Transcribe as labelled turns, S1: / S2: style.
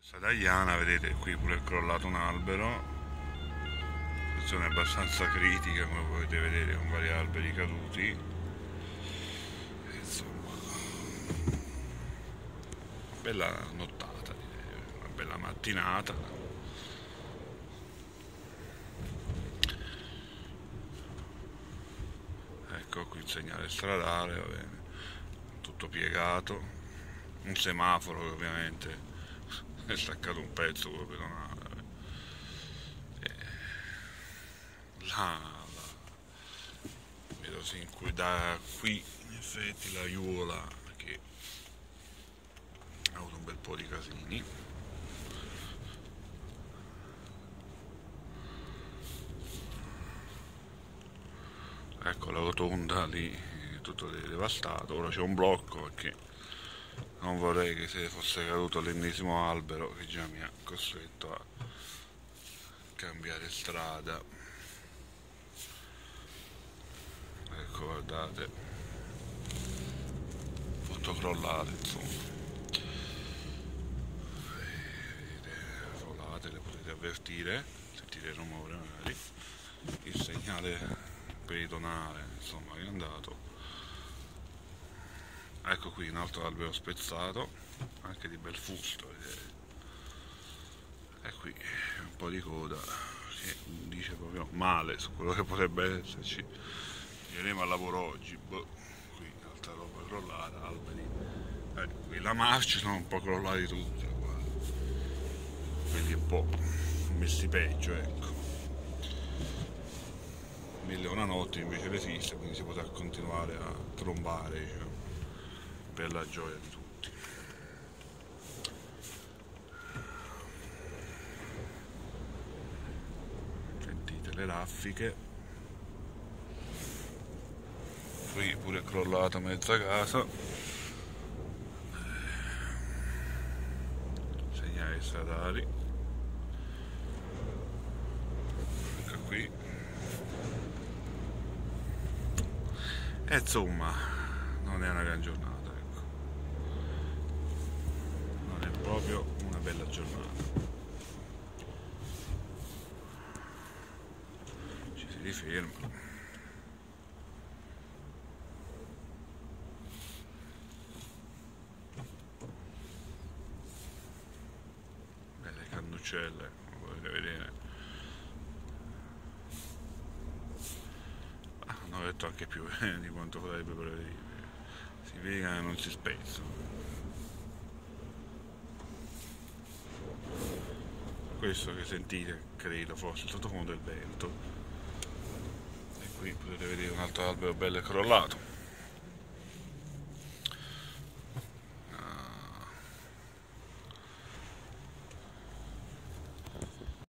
S1: Sadagliana, vedete qui pure è crollato un albero, situazione abbastanza critica come potete vedere con vari alberi caduti. Insomma, bella nottata, direi, una bella mattinata. Ecco qui il segnale stradale, va bene, tutto piegato, un semaforo che ovviamente è staccato un pezzo quello pedonale. Vedo in cui da qui in effetti la Iola che ha avuto un bel po' di casini. Ecco la rotonda lì, tutto devastato. Ora c'è un blocco perché non vorrei che se fosse caduto l'ennesimo albero che già mi ha costretto a cambiare strada. Ecco, guardate, tutto crollato, insomma. Volate, le potete avvertire, sentite il rumore magari, il segnale pedonale, insomma, che è andato. Ecco qui un altro albero spezzato, anche di bel fusto, vedete. E qui un po' di coda che dice proprio male su quello che potrebbe esserci. Andremo al lavoro oggi, boh, qui altra roba crollata, alberi. Qui la marcia sono un po' crollati tutti, guarda. Quelli un po' messi peggio, ecco. Mille e una notte invece resiste, quindi si potrà continuare a trombare, diciamo, per la gioia di tutti. Sentite le raffiche. Qui pure è crollata mezza casa. Segnali stradali. Ecco qui. E insomma, non è una gran giornata, ecco. Non è proprio una bella giornata. Ci si riferma. Belle cannuccelle, come potete vedere. Hanno detto anche più di quanto potrebbe prevedere. Si piegano e non si spezzano. Questo che sentite, credo, fosse il sottofondo del vento. E qui potete vedere un altro albero bello e crollato.